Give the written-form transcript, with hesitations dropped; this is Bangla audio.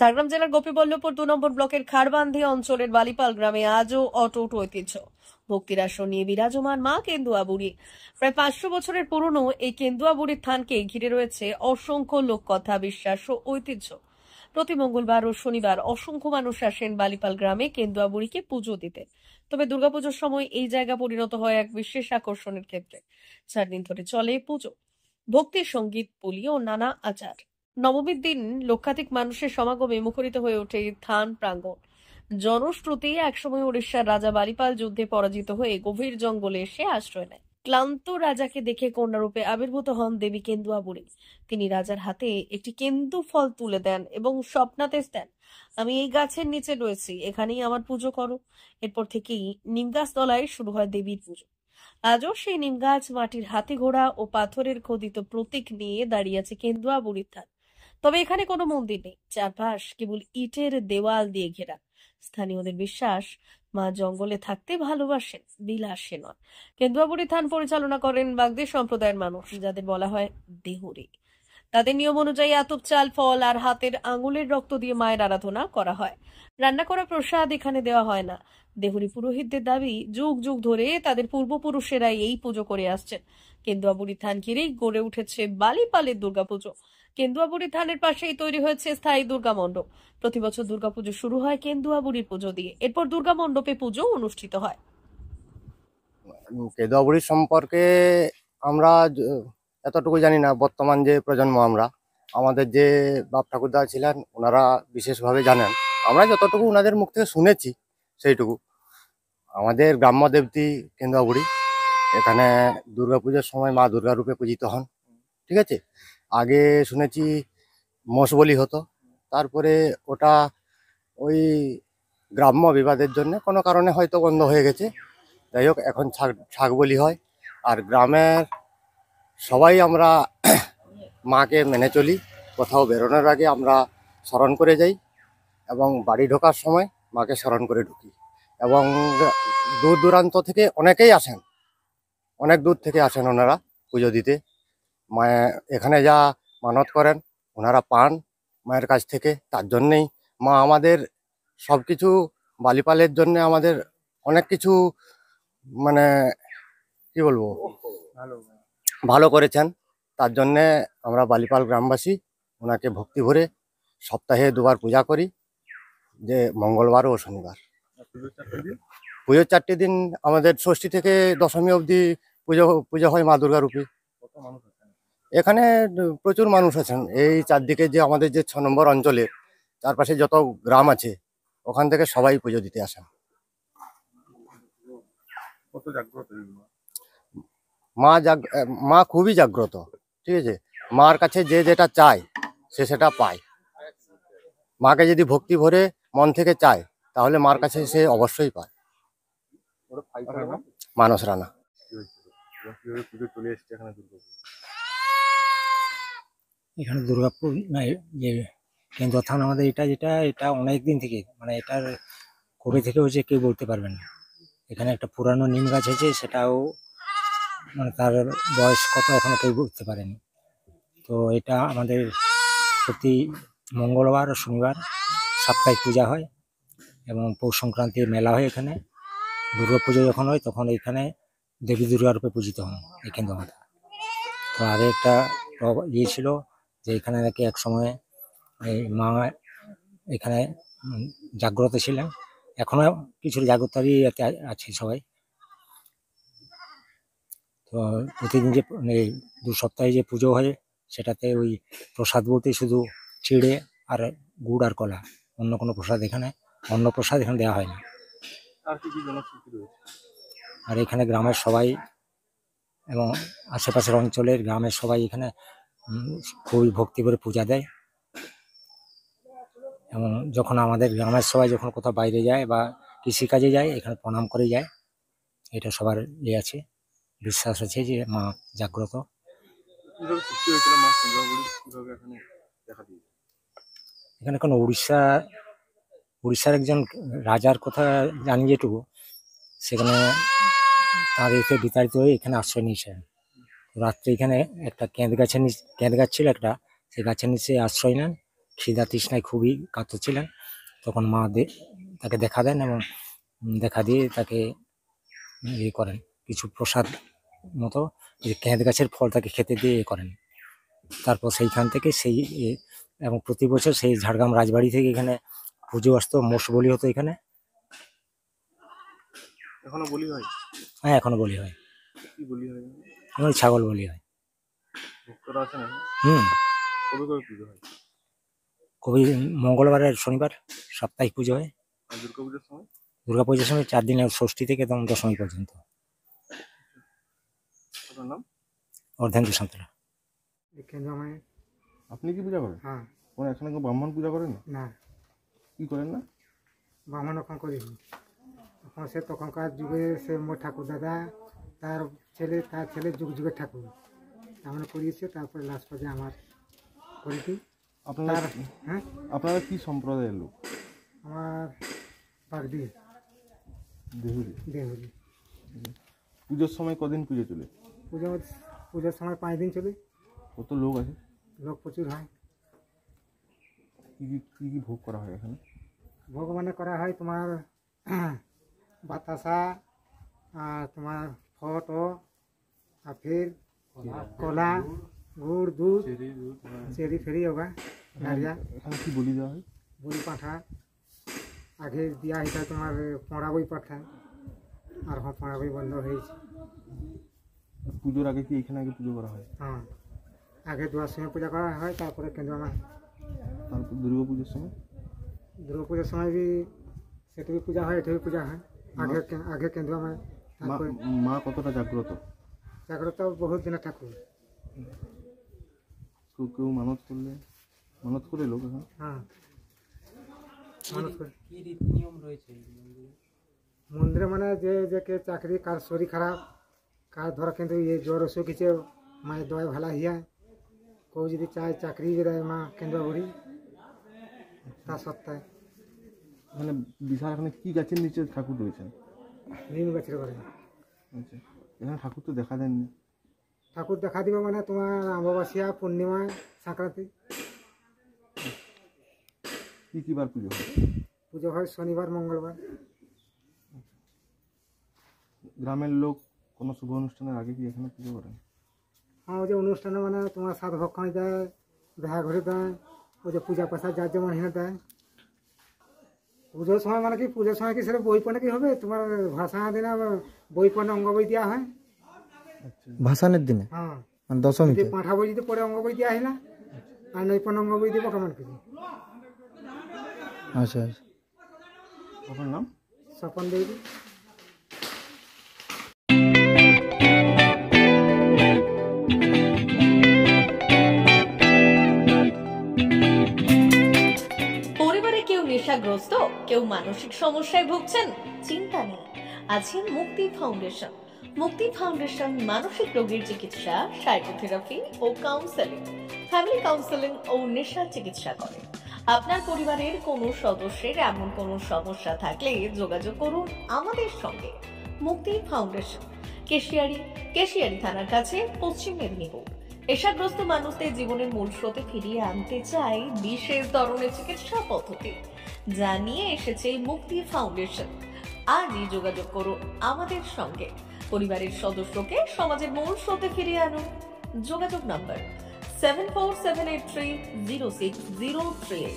ঝাড়গ্রাম জেলার গোপীবল্লভপুর 2 নম্বর ব্লকের খারবান্ধি অঞ্চলের বালিপাল গ্রামে আজও অটুট ঐতিহ্য। ভক্তির আসর নিয়ে বিরাজমান মা কেন্দুয়া বুড়ি। প্রায় 500 বছরের পুরনো এই কেন্দুয়া বুড়ির থানকে ঘিরে রয়েছে অসংখ্য লোককথা, বিশ্বাস ও ঐতিহ্য। প্রতি মঙ্গলবার ও শনিবার অসংখ্য মানুষ আসেন বালিপাল গ্রামে কেন্দুয়া বুড়িকে পুজো দিতে। তবে দুর্গাপুজোর সময় এই জায়গা পরিণত হয় এক বিশেষ আকর্ষণের ক্ষেত্রে। 4 দিন ধরে চলে পুজো, ভক্তি, সঙ্গীত, পুলি ও নানা আচার। নবমীর দিন লক্ষাধিক মানুষের সমাগমে মুখরিত হয়ে ওঠে থান প্রাঙ্গণ। জনশ্রুতি, একসময় উড়িষ্যার রাজা বালিপাল যুদ্ধে পরাজিত হয়ে গভীর জঙ্গলে এসে আশ্রয় নেয়। ক্লান্ত রাজাকে দেখে কন্যারূপে আবির্ভূত হন দেবী কেন্দুয়া বুড়ি। তিনি রাজার হাতে একটি কেন্দু ফল তুলে দেন এবং স্বপ্নাদেশ দেন, আমি এই গাছের নিচে রয়েছি, এখানেই আমার পুজো করো। এরপর থেকেই নিমগাছ তলায় শুরু হয় দেবীর পুজো। আজও সেই নিমগাছ মাটির হাতি ঘোড়া ও পাথরের খোদিত প্রতীক নিয়ে দাঁড়িয়ে আছে কেন্দুয়া বুড়ির থান। তবে এখানে কোনো মন্দির নেই, চারপাশ কেবল ইটের দেওয়াল দিয়ে ঘেরা। স্থানীয়দের বিশ্বাস, মা জঙ্গলে থাকতে ভালোবাসেন, বিলাসে নয়। কেন্দুয়া বুড়ি থান পরিচালনা করেন বাগদী সম্প্রদায়ের মানুষ, যাদের বলা হয় দেহুরি। তাদের নিয়ম অনুযায়ী আতপ চাল, ফল আর হাতের আঙুলের রক্ত দিয়ে মায়ের আরাধনা করা হয়। রান্না করা প্রসাদ এখানে দেওয়া হয় না। দেহুরি পুরোহিতদের দাবি, যুগ যুগ ধরে তাদের পূর্বপুরুষেরাই এই পুজো করে আসছেন। কেন্দুয়া বুড়ি থান ঘিরেই গড়ে উঠেছে বালিপালের দুর্গাপুজো। কেন্দুয়া বুড়ি থানের পাশেই তৈরি হয়েছে স্থায়ী দুর্গা মণ্ডপ। প্রতি বছর দুর্গাপুজো শুরু হয় কেন্দুয়া বুড়ির পুজো দিয়ে, এরপর দুর্গা মণ্ডপে পুজো অনুষ্ঠিত হয়। কেন্দুয়া বুড়ির সম্পর্কে আমরা এতটুকু জানি না। বর্তমান যে প্রজন্ম, আমাদের যে বাপ ঠাকুরদা ছিলেন, ওনারা বিশেষভাবে জানেন। আমরা যতটুকু ওনাদের মুখ থেকে শুনেছি সেইটুকু। আমাদের গ্রাম্য দেবতী কেন্দুয়া বুড়ি। এখানে দুর্গাপুজোর সময় মা দুর্গা রূপে পূজিত হন। ঠিক আছে, আগে শুনেছি মোষ বলি হতো, তারপরে ওটা ওই গ্রাম্য বিবাদের জন্য কোনো কারণে হয়তো বন্ধ হয়ে গেছে। যাই হোক, এখন ছাগ বলি হয়। আর গ্রামের সবাই আমরা মাকে মেনে চলি। কোথাও বেরোনোর আগে আমরা স্মরণ করে যাই এবং বাড়ি ঢোকার সময় মাকে স্মরণ করে ঢুকি। এবং দূর দূরান্ত থেকে অনেকেই আসেন, অনেক দূর থেকে আসেন ওনারা পুজো দিতে। মায়ের এখানে যা মানত করেন ওনারা পান মায়ের কাছ থেকে। তার জন্যেই মা আমাদের সব কিছু, বালিপালের জন্য আমাদের অনেক কিছু, মানে কি বলবো, ভালো করেছেন। তার জন্যে আমরা বালিপাল গ্রামবাসী ওনাকে ভক্তি ভরে সপ্তাহে 2বার পূজা করি, যে মঙ্গলবার ও শনিবার। পুজোর 4টে দিন আমাদের ষষ্ঠী থেকে দশমী অবধি পুজো হয় মা দুর্গা রূপে। এখানে প্রচুর মানুষ আছেন। এই চারদিকে যে আমাদের যে 6 নম্বর অঞ্চলের চারপাশে যত গ্রাম আছে, ওখান থেকে সবাই পুজো দিতে আসেন। মা খুবই জাগ্রত। ঠিক আছে, মার কাছে যে যেটা চায় সে সেটা পায়। মাকে যদি ভক্তি ভরে মন থেকে চায়, তাহলে মার কাছে সে অবশ্যই পায়। মানস রানা। এখানে দুর্গাপুর যে কেন্দুয়া থান আমাদের, এটা অনেক দিন থেকে, মানে এটার কবে থেকে হয়েছে কেউ বলতে পারবেন না। এখানে একটা পুরানো নিম গাছ আছে, সেটাও মানে তার বয়স কত এখনো কেউ বলতে পারেনি। তো এটা আমাদের প্রতি মঙ্গলবার ও শনিবার সাপ্তাহিক পূজা হয় এবং পৌষ সংক্রান্তির মেলা হয়। এখানে দুর্গা পুজো যখন হয় তখন এখানে দেবী দুর্গা রূপে পূজিত হন এই কেন্দুয়া মাতা। তো আগে একটা ইয়ে ছিল যে এখানে নাকি এক সময় এই মা এখানে জাগ্রত ছিলেন। এখনো কিছু জাগ্রতারই আছে সবাই। তো প্রতিদিন যে 2 সপ্তাহে যে পুজো হয়, সেটাতে ওই প্রসাদ বলতে শুধু চিড়ে আর গুড় আর কলা, অন্য কোনো প্রসাদ এখানে দেওয়া হয় না। আর এখানে গ্রামের সবাই এবং আশেপাশের অঞ্চলের গ্রামের সবাই এখানে খুবই ভক্তি করে পূজা দেয়। এবং যখন আমাদের গ্রামের সবাই যখন কোথাও বাইরে যায় বা কৃষিকাজে যায়, এখানে প্রণাম করে যায়। এটা সবার আছে, বিশ্বাস আছে যে মা জাগ্রত। এখানে কোনো উড়িষ্যার একজন রাজার কথা জানি যেটুকু, সেখানে তার এতে বিতাড়িত হয়ে এখানে আশ্রয় নিয়েছেন। রাত্রে এখানে একটা কেঁদ গাছ ছিল একটা, সেই গাছের নিচে আশ্রয় নেন খিদা তৃষ্ণায় খুবই কাতর ছিলেন। তখন মা তাকে দেখা দেন এবং দেখা দিয়ে তাকে ইয়ে করেন, কিছু প্রসাদ মতো যে কেঁদ গাছের ফল তাকে খেতে দিয়ে ইয়ে করেন। তারপর সেইখান থেকে এবং প্রতি বছর সেই ঝাড়গ্রাম রাজবাড়ি থেকে এখানে পুজো আসতো, মোষ বলি হতো এখানে। এখনো বলি হয়? হ্যাঁ, এখনো বলি হয়। কি বলি হয়? ওই ছাগল বলি হয়। ভক্তরা আছে না? হুম। কবে কবে পুজো হয়? কবি মঙ্গলবার আর শনিবার সাপ্তাহিক পুজো হয়। আর দুর্গাপুজোর সময়? দুর্গাপুজোর সময় 4 দিনের, ষষ্ঠী থেকে একদম দশমী পর্যন্ত। আপনার নাম? অর্ধেন্দু সাঁতরা। আপনি কি পূজা করেন? হ্যাঁ। কোনো এখানে কেউ ব্রাহ্মণ পূজা করেন না? না, কি করেন না? ব্রাহ্মণ ওখান করিনি। তখনকার যুগে সে মোর ঠাকুর দাদা তার ছেলে যুগ যুগের ঠাকুর তেমন করিয়েছে। তারপরে লাস্ট পর্যায়ে আমার করেছি। আপনারা হ্যাঁ, আপনারা কি সম্প্রদায়ের লোক? আমার বাগদি দেহুরি। দেহুরি। পুজোর সময় কদিন পুজো চলে? পুজোর সময় 5 দিন চলে। কত লোক আছে? লোক প্রচুর হয়। কি ভোগ করা হয় এখানে? ভোগ মানে করা হয় তোমার বাতাসা, আর তোমার ফট, আপেল, কলা, গুড়, দুধ, চেরি ফেরি হোগা নারিয়া। এখানে কি বলি দেওয়া হয়? বই পাঠা আগে দিয়া হইতা তোমার পড়া বই পাঠা, আর পড়া বই বন্ধ হয়েছে। পুজোর আগে কি এখানে আগে পুজো করা হয়? হ্যাঁ, আগে দুয়ার সময় পূজা করা হয়, তারপরে কেন্দ্র আমার। তারপর দুর্গা পুজোর সময়? দুর্গা পুজোর সময় भी সেটা भी পূজা হয়, এটা भी পূজা হয়। আগে কেন্দ্র আমার। তারপরে মা কতটা জাগ্রত? জাগ্রত বহুত দিনের ঠাকুর। কেউ মানত করলে মানত করে লোক এখানে? হ্যাঁ, মানত করে। কি রীতি নিয়ম রয়েছে মন্দিরে মানে যে কে চাকরি, কার শরীর খারাপ, কার ধরো কিন্তু জ্বর অসুখ কিছু মায়ের দয়া ভালা হিয়া, কেউ যদি চায় চাকরি দেয় মা কেন্দ্র বুড়ি তা সত্ত্বে। মানে বিশাল এখানে কি গাছের নিচে ঠাকুর রয়েছেন? নিম গাছের ঘরে। আচ্ছা, এখানে ঠাকুর তো দেখা দেননি? ঠাকুর দেখা দিবে মানে তোমার অমাবস্যা, পূর্ণিমা, সংক্রান্তি। কি বার পুজো হয়? পুজো হয় শনিবার, মঙ্গলবার। গ্রামের লোক কোনো শুভ অনুষ্ঠানের আগে কি এখানে পুজো করেন? হ্যাঁ, ওই যে অনুষ্ঠানে মানে তোমার সাত ভক্ষণ দেয়, দেখা ঘুরে দেয়, ওই যে পূজা পাশা যার যেমন হিনে দেয়। পুজোর সময় মানে কি, পুজোর সময় কি সেটা বই পড়ে কি হবে, তোমার ভাষা দিনে বই পড়ে অঙ্গ বই দেওয়া হয়। ভাসানের দিনে? হ্যাঁ, মানে দশমীতে? পাঁঠা বই যদি পড়ে অঙ্গ বই দেওয়া হয় না, আর নই পড়ে অঙ্গ বই দিব কেমন কিছু। আচ্ছা আচ্ছা। আপনার নাম? স্বপন দেবী। পরিবারে কেউ নেশাগ্রস্ত, কেউ মানসিক সমস্যায় ভুগছেন? চিন্তা নেই, আছে মুক্তি ফাউন্ডেশন। মুক্তি ফাউন্ডেশন মানসিক রোগের চিকিৎসা, সাইকোথেরাপি ও কাউন্সেলিং, ফ্যামিলি কাউন্সেলিং ও নেশা চিকিৎসা করে। আপনার পরিবারের কোনো সদস্যের এমন কোনো সমস্যা থাকলে যোগাযোগ করুন আমাদের সঙ্গে। মুক্তি ফাউন্ডেশন, কেশিয়ারি থানার কাছে, পশ্চিম মেদিনীপুর। নেশাগ্রস্ত মানুষদের জীবনের মূল স্রোতে ফিরিয়ে আনতে চাই বিশেষ ধরনের চিকিৎসা পদ্ধতি, যা নিয়ে এসেছে মুক্তি ফাউন্ডেশন। আজই যোগাযোগ করুন আমাদের সঙ্গে। পরিবারের সদস্যকে সমাজের মূল স্রোতে ফিরিয়ে আনুন। যোগাযোগ নম্বর 7478306038।